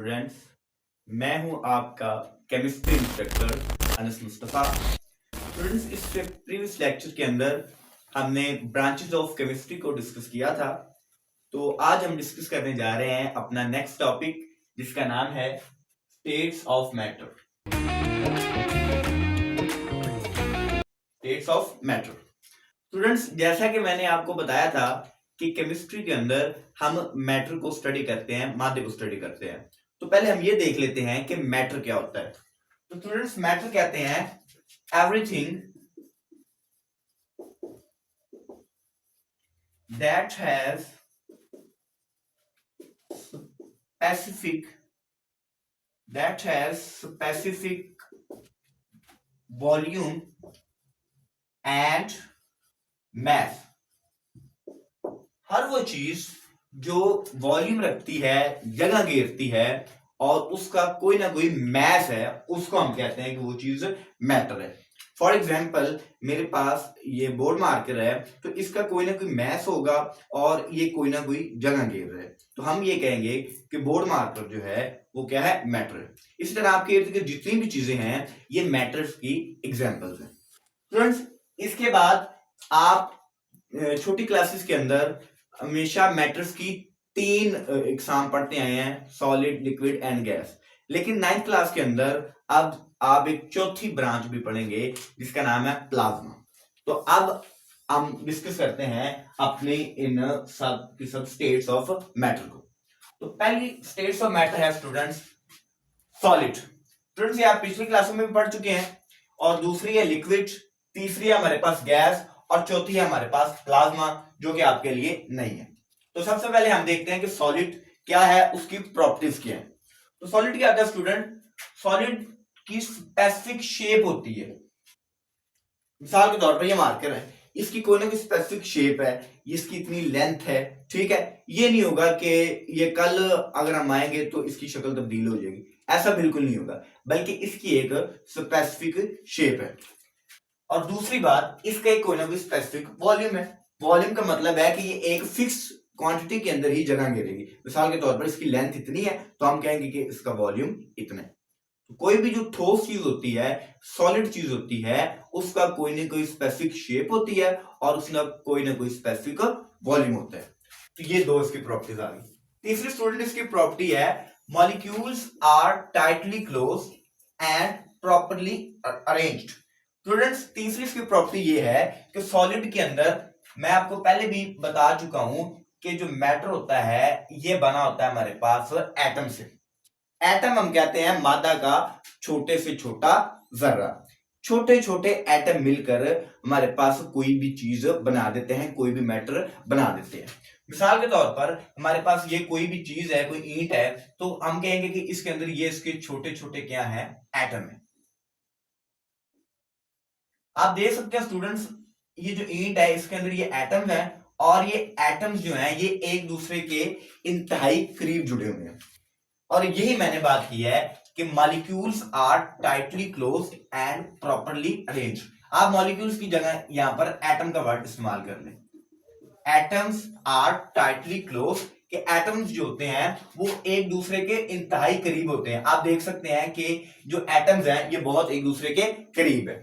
Students, मैं हूं आपका chemistry instructor Anas Mustafa. Students, इस प्रीवियस लेक्चर के अंदर हमने ब्रांचेस ऑफ केमिस्ट्री को डिस्कस किया था। तो आज हम डिस्कस करने जा रहे हैं अपना नेक्स्ट टॉपिक, जिसका नाम है states of matter. States of matter. Students, जैसा कि मैंने आपको बताया था कि केमिस्ट्री के अंदर हम मैटर को स्टडी करते हैं, मादे को स्टडी करते हैं। तो पहले हम ये देख लेते हैं कि मैटर क्या होता है। तो स्टूडेंट्स, मैटर कहते हैं everything that has specific volume and mass. हर वो चीज जो वॉल्यूम रखती है, जगह घेरती है और उसका कोई ना कोई मैस है, उसको हम कहते हैं कि वो चीज मैटर है। फॉर एग्जाम्पल, मेरे पास ये बोर्ड मार्कर है, तो इसका कोई ना कोई मैस होगा और ये कोई ना कोई जगह घेर रहा है, तो हम ये कहेंगे कि बोर्ड मार्कर जो है वो क्या है, मैटर है। इसी तरह आपके इर्द गिर्द जितनी भी चीजें हैं, ये मैटर्स की एग्जाम्पल्स हैं। स्टूडेंट्स, इसके बाद आप छोटी क्लासेस के अंदर हमेशा मैटर्स की 3 एग्जाम पढ़ते आए हैं, सॉलिड, लिक्विड एंड गैस। लेकिन 9th क्लास के अंदर अब आप एक चौथी ब्रांच भी पढ़ेंगे, जिसका नाम है प्लाज्मा। तो अब हम डिस्कस करते हैं अपने इन सब स्टेट्स ऑफ मैटर को। तो पहली स्टेट्स ऑफ मैटर है स्टूडेंट्स सॉलिड। स्टूडेंट्स, ये आप पिछली क्लासों में भी पढ़ चुके हैं। और दूसरी है लिक्विड, तीसरी है हमारे पास गैस और चौथी है हमारे पास प्लाज्मा, जो कि आपके लिए नहीं है। तो सबसे पहले हम देखते हैं कि सॉलिड क्या है, उसकी प्रॉपर्टीज क्या है। तो सॉलिड क्या होता है स्टूडेंट? सॉलिड की स्पेसिफिक शेप होती है। मिसाल के तौर पर ये मार्कर है, इसकी कोई ना कोई स्पेसिफिक शेप है, इसकी इतनी लेंथ है, ठीक है। ये नहीं होगा कि ये कल अगर हम आएंगे तो इसकी शक्ल तब्दील हो जाएगी, ऐसा बिल्कुल नहीं होगा, बल्कि इसकी एक स्पेसिफिक शेप है। और दूसरी बात, इसका एक कोई ना कोई स्पेसिफिक वॉल्यूम है। वॉल्यूम का मतलब है कि ये एक फिक्स क्वांटिटी के अंदर ही जगह घेरेगी। मिसाल के तौर पर इसकी लेंथ इतनी है, तो हम कहेंगे कि इसका वॉल्यूम इतना है। तो कोई भी जो ठोस चीज होती है, सॉलिड चीज होती है, उसका कोई ना कोई स्पेसिफिक शेप होती है और उसका कोई ना कोई स्पेसिफिक वॉल्यूम होता है। तो ये दो इसकी प्रॉपर्टीज आ गई। तीसरी स्टूडेंट इसकी प्रॉपर्टी है molecules are tightly close and properly arranged. Students, तीसरी इसकी प्रॉपर्टी ये है कि सॉलिड के अंदर, मैं आपको पहले भी बता चुका हूं कि जो मैटर होता है ये बना होता है हमारे पास एटम से। एटम हम कहते हैं मादा का छोटे से छोटा जर्रा। छोटे छोटे एटम मिलकर हमारे पास कोई भी चीज बना देते हैं, कोई भी मैटर बना देते हैं। मिसाल के तौर पर हमारे पास ये कोई भी चीज है, कोई ईंट है, तो हम कहेंगे कि इसके अंदर ये इसके छोटे छोटे क्या है, एटम है। आप देख सकते हैं स्टूडेंट्स, ये जो ईंट है इसके अंदर ये एटम है और ये एटम्स जो हैं ये एक दूसरे के इंतहाई करीब जुड़े हुए हैं। और यही मैंने बात की है कि molecules are tightly close and properly arranged. आप मॉलिक्यूल्स की जगह यहां पर एटम का वर्ड इस्तेमाल कर लें। एटम्स आर टाइटली क्लोज, कि एटम्स जो होते हैं वो एक दूसरे के इंतहाई करीब होते हैं। आप देख सकते हैं कि जो एटम्स हैं ये बहुत एक दूसरे के करीब है।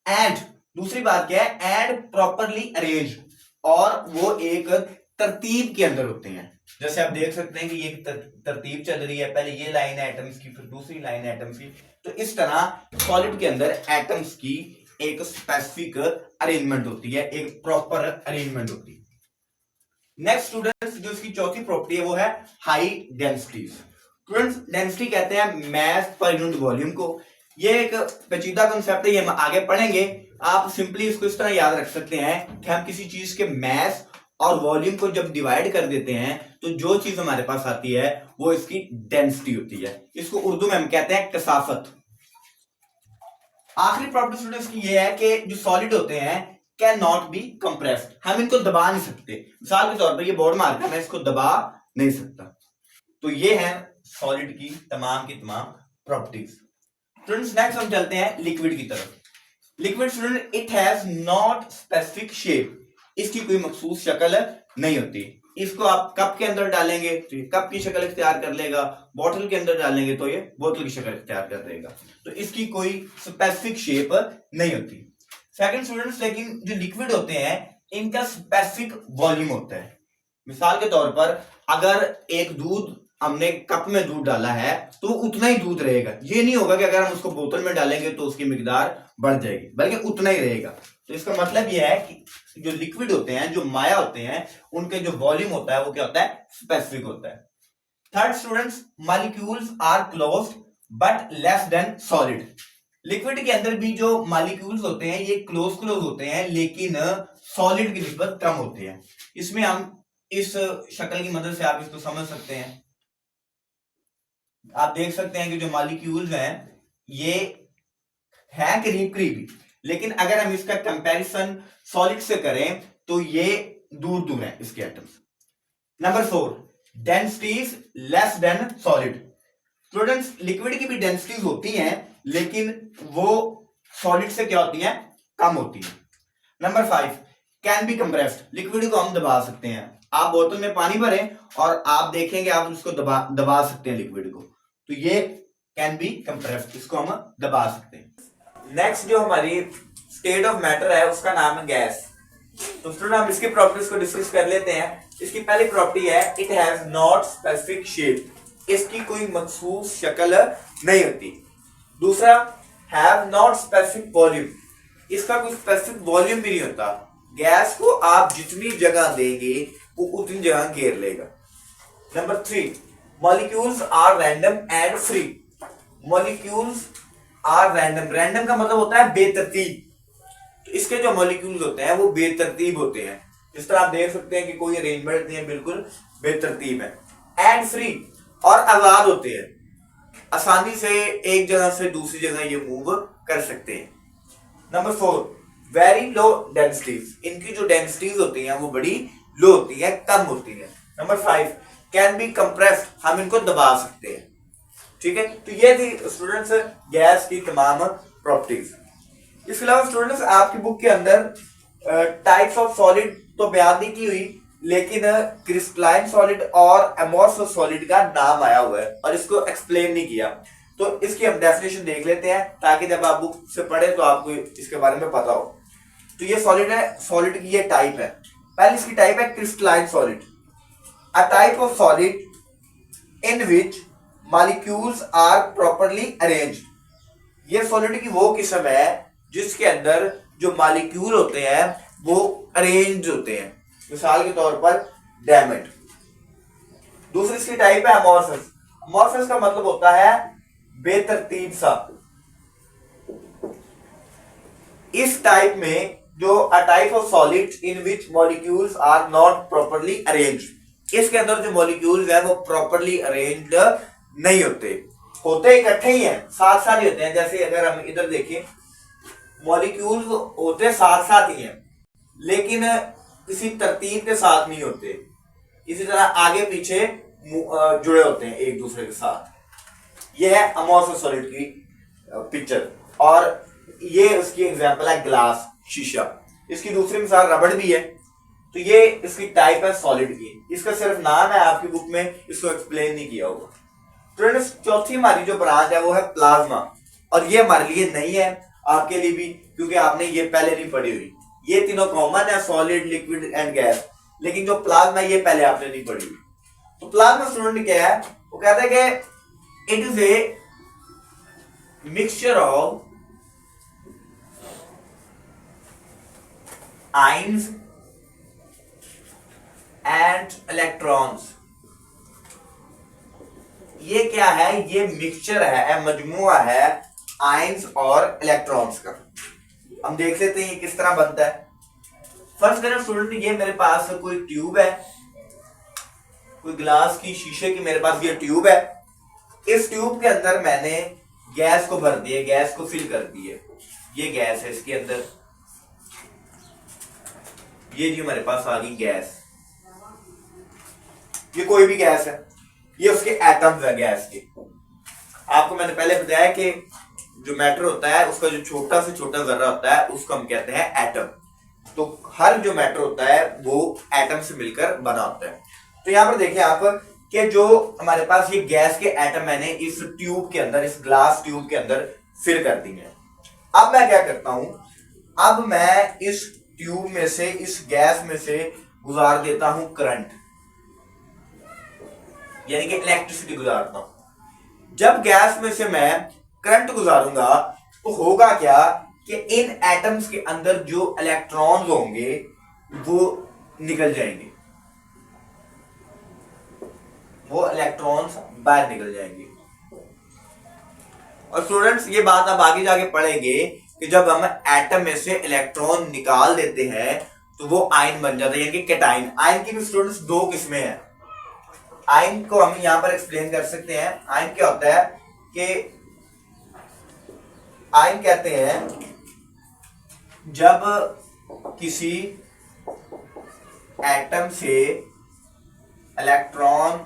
एंड दूसरी बात क्या है, एंड प्रॉपरली अरेंज, और वो एक तरतीब के अंदर होते हैं। जैसे आप देख सकते हैं कि ये तरतीब चल रही है, पहले ये लाइन है एटम्स की, फिर दूसरी लाइन है एटम्स की। तो इस तरह सॉलिड के अंदर एटम्स की एक स्पेसिफिक अरेंजमेंट होती है, एक प्रॉपर अरेंजमेंट होती है। नेक्स्ट स्टूडेंट्स, जो इसकी चौथी प्रॉपर्टी है वो है हाई डेंसिटी। स्टूडेंट्स, डेंसिटी कहते हैं मास पर यूनिट वॉल्यूम को। ये एक पेचीदा कंसेप्ट है, ये हम आगे पढ़ेंगे। आप सिंपली इसको इस तरह याद रख सकते हैं कि हम किसी चीज के मास और वॉल्यूम को जब डिवाइड कर देते हैं तो जो चीज हमारे पास आती है वो इसकी डेंसिटी होती है। इसको उर्दू में हम कहते हैं कसाफत। आखिरी प्रॉपर्टी स्टूडेंट्स की ये है कि जो सॉलिड होते हैं कैन नॉट बी कंप्रेस्ड, हम इनको दबा नहीं सकते। मिसाल के तौर पर ये बोर्ड मार्कर, मैं इसको दबा नहीं सकता। तो ये है सॉलिड की तमाम प्रॉपर्टीज। स्टूडेंट्स, नेक्स्ट हम चलते हैं लिक्विड की तरफ। Liquid student, it has not specific shape, इसकी कोई मखसूस शक्ल नहीं होती। इसको आप कप के अंदर डालेंगे तो ये कप की शक्ल इख्तियार कर लेगा, बॉटल के अंदर डालेंगे तो ये बोतल की शक्ल इख्तियार कर लेगा। तो इसकी कोई स्पेसिफिक शेप नहीं होती। सेकंड स्टूडेंट्स, लेकिन जो लिक्विड होते हैं इनका स्पेसिफिक वॉल्यूम होता है। मिसाल के तौर पर अगर एक दूध हमने कप में दूध डाला है तो उतना ही दूध रहेगा, ये नहीं होगा कि अगर हम उसको बोतल में डालेंगे तो उसकी मिकदार बढ़ जाएगी, बल्कि उतना ही रहेगा। तो इसका मतलब यह है कि जो लिक्विड होते हैं, जो माया होते हैं, उनके जो वॉल्यूम होता है वो क्या होता है, स्पेसिफिक होता है। Third students, molecules are closed but less than solid. Liquid के अंदर भी जो मॉलिक्यूल्स होते हैं ये क्लोज होते हैं, लेकिन सॉलिड की निस्बत कम होते हैं। इसमें हम इस शक्ल की मदद से आप इसको समझ सकते हैं। आप देख सकते हैं कि जो मॉलिक्यूल्स हैं ये है करीब करीब, लेकिन अगर हम इसका कंपैरिजन सॉलिड से करें तो ये दूर दूर है इसके atoms. Number 4, densities less than solid. Students, liquid की भी डेंसिटीज होती हैं, लेकिन वो सॉलिड से क्या होती हैं, कम होती है। Number 5, can be compressed. Liquid को हम दबा सकते हैं। आप बोतल में पानी भरें और आप देखेंगे आप उसको दबा सकते हैं लिक्विड को, तो ये कैन बी कंप्रेस्ड, इसको हम दबा सकते हैं। नेक्स्ट जो हमारी स्टेट ऑफ मैटर है उसका नाम है गैस। तो स्टूडेंट हम इसकी प्रॉपर्टीज को डिस्कस कर लेते हैं। इसकी पहली प्रॉपर्टी है it has not specific shape. इसकी कोई मखसूस शक्ल नहीं होती। दूसरा, हैव नॉट स्पेसिफिक वॉल्यूम। इसका कोई स्पेसिफिक वॉल्यूम भी नहीं होता। गैस को आप जितनी जगह देंगे वो उतनी जगह घेर लेगा। Number 3, molecules are random and free. Molecules are random, random का मतलब होता है बेतरतीब। तो इसके जो मॉलिक्यूल्स होते हैं वो बेतरतीब होते हैं। इस तरह आप देख सकते हैं कि कोई अरेंजमेंट नहीं है, बिल्कुल बेतरतीब है। एंड फ्री, और आजाद होते हैं, आसानी से एक जगह से दूसरी जगह ये मूव कर सकते हैं। Number 4, very low densities. इनकी जो डेंसिटीज होती हैं वो बड़ी लो होती है, कम होती है। Number 5, can be compressed. हम इनको दबा सकते हैं। ठीक है, तो ये थी स्टूडेंट्स गैस की तमाम प्रॉपर्टीज। इसके अलावा स्टूडेंट्स आपकी बुक के अंदर टाइप्स ऑफ सॉलिड तो बयान नहीं की हुई, लेकिन क्रिस्टलाइन सॉलिड और अमोर्फस सॉलिड का नाम आया हुआ है और इसको एक्सप्लेन नहीं किया। तो इसकी हम डेफिनेशन देख लेते हैं ताकि जब आप बुक से पढ़े तो आपको इसके बारे में पता हो। तो ये सॉलिड है, सॉलिड की ये टाइप है। पहले इसकी टाइप है crystalline solid, a type of solid in which molecules are properly arranged. ये सॉलिड की वो किस्म है जिसके अंदर जो मॉलिक्यूल होते हैं वो अरेंज होते हैं। मिसाल के तौर पर डायमंड। दूसरी इसकी टाइप है अमोर्फस। अमोर्फस का मतलब होता है बेतरतीब सा। इस टाइप में जो a type of solid in which molecules are not properly arranged, इसके अंदर जो मॉलिक्यूल्स है वो प्रॉपर्ली अरेंज्ड नहीं होते इकट्ठे ही हैं, साथ साथ ही होते हैं। जैसे अगर हम इधर देखें, मॉलिक्यूल्स होते साथ साथ ही हैं, लेकिन किसी तरतीब के साथ नहीं होते। इसी तरह आगे पीछे जुड़े होते हैं एक दूसरे के साथ। यह है अमोर्फस सॉलिड की पिक्चर, और ये उसकी एग्जांपल है ग्लास, शीशा। इसकी दूसरी मिसाल रबड़ भी है। तो ये इसकी टाइप है सॉलिड की। इसका सिर्फ नाम है आपकी बुक में, इसको एक्सप्लेन नहीं किया होगा। स्टूडेंट्स, चौथी हमारी जो ब्रांच है वो है प्लाज्मा, और ये हमारे लिए नहीं है, आपके लिए भी, क्योंकि आपने ये पहले नहीं पढ़ी हुई। ये तीनों कॉमन है, सॉलिड, लिक्विड एंड गैस, लेकिन जो प्लाज्मा ये पहले आपने नहीं पढ़ी हुई। तो प्लाज्मा स्टूडेंट क्या है, वो कहते हैं कि it is a mixture of ions and electrons. ये क्या है, ये मिक्सचर है, मजमुआ है आयंस और इलेक्ट्रॉन्स का। हम देख लेते हैं ये किस तरह बनता है। फर्स्ट करें स्टूडेंट, ये मेरे पास कोई ट्यूब है, कोई ग्लास की, शीशे की मेरे पास ये ट्यूब है। इस ट्यूब के अंदर मैंने गैस को भर दिया, गैस को फिल कर दिया। ये गैस है, इसके अंदर ये जी हमारे पास आ गई गैस। ये कोई भी गैस है, ये उसके एटम्स है गैस के। आपको मैंने पहले बताया कि जो मैटर होता है उसका जो छोटा से छोटा जर्रा होता है उसको हम कहते हैं एटम। तो हर जो मैटर होता है वो एटम से मिलकर बना होता है। तो यहां पर देखिए आप कि जो हमारे पास ये गैस के एटम मैंने इस ट्यूब के अंदर, इस ग्लास ट्यूब के अंदर फिल कर दी है। अब मैं क्या करता हूं, अब मैं इस ट्यूब में से, इस गैस में से गुजार देता हूं करंट, यानी कि इलेक्ट्रिसिटी गुजारता हूं। जब गैस में से मैं करंट गुजारूंगा तो होगा क्या कि इन एटम्स के अंदर जो इलेक्ट्रॉन्स होंगे वो निकल जाएंगे, वो इलेक्ट्रॉन्स बाहर निकल जाएंगे। और स्टूडेंट्स ये बात आप आगे जाके पढ़ेंगे कि जब हम एटम में से इलेक्ट्रॉन निकाल देते हैं तो वो आयन बन जाता है, यानी कि कैटाइन। आयन की भी स्टूडेंट्स दो किस्में हैं। आयन को हम यहां पर एक्सप्लेन कर सकते हैं। आयन क्या होता है कि आयन कहते हैं जब किसी एटम से इलेक्ट्रॉन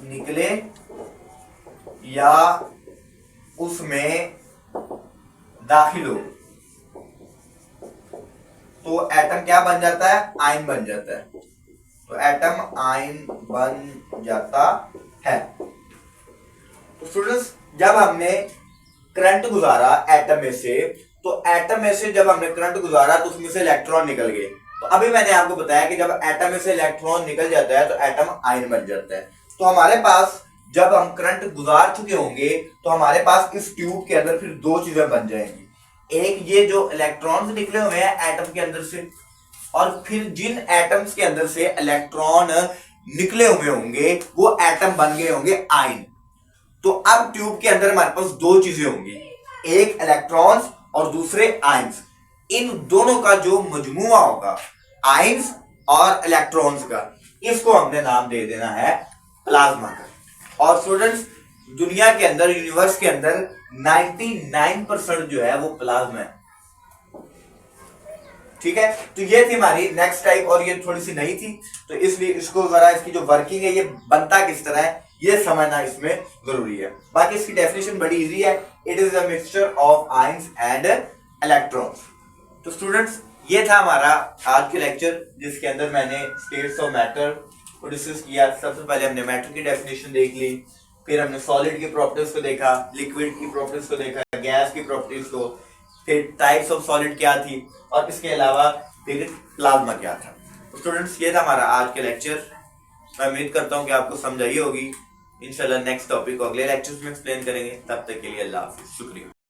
निकले या उसमें दाखिल हो तो एटम क्या बन जाता है, आयन बन जाता है। तो एटम आयन बन जाता है। तो स्टूडेंट्स जब हमने करंट गुजारा एटम में से, तो एटम में से जब हमने करंट गुजारा तो उसमें से इलेक्ट्रॉन निकल गए। तो अभी मैंने आपको बताया कि जब एटम में से इलेक्ट्रॉन निकल जाता है तो एटम आयन बन जाता है। तो हमारे पास जब हम करंट गुजार चुके होंगे तो हमारे पास इस ट्यूब के अंदर फिर दो चीजें बन जाएंगी। एक ये जो इलेक्ट्रॉन्स निकले हुए हैं एटम के अंदर से, और फिर जिन एटम्स के अंदर से इलेक्ट्रॉन निकले हुए होंगे वो एटम बन गए होंगे आयन। तो अब ट्यूब के अंदर हमारे पास दो चीजें होंगी, एक इलेक्ट्रॉन्स और दूसरे आयंस। इन दोनों का जो मजमुआ होगा आयंस और इलेक्ट्रॉन्स का, इसको हमने नाम दे देना है प्लाज्मा का। और स्टूडेंट्स दुनिया के अंदर, यूनिवर्स के अंदर 99% जो है वो प्लाज्मा है। ठीक है, तो ये थी हमारी नेक्स्ट टाइप, और ये थोड़ी सी नई थी तो इसलिए इसको जरा, इसकी जो वर्किंग है, ये बनता किस तरह है, ये समझना इसमें जरूरी है। बाकी इसकी डेफिनेशन बड़ी इजी है, it is a mixture of ions and electrons. तो स्टूडेंट्स ये था हमारा आज के लेक्चर, जिसके अंदर मैंने स्टेट्स ऑफ मैटर को डिस्कस किया। सबसे पहले हमने मैटर की डेफिनेशन देख ली, फिर हमने सॉलिड की प्रॉपर्टीज को देखा, लिक्विड की प्रॉपर्टीज को देखा, गैस की प्रॉपर्टीज को, फिर टाइप्स ऑफ सॉलिड क्या थी, और इसके अलावा फिर प्लाज्मा क्या था। तो स्टूडेंट्स ये था हमारा आज के लेक्चर। मैं उम्मीद करता हूँ कि आपको समझ आई होगी। इंशाल्लाह नेक्स्ट टॉपिक को अगले लेक्चर्स में एक्सप्लेन करेंगे। तब तक के लिए अल्लाह हाफिज, शुक्रिया।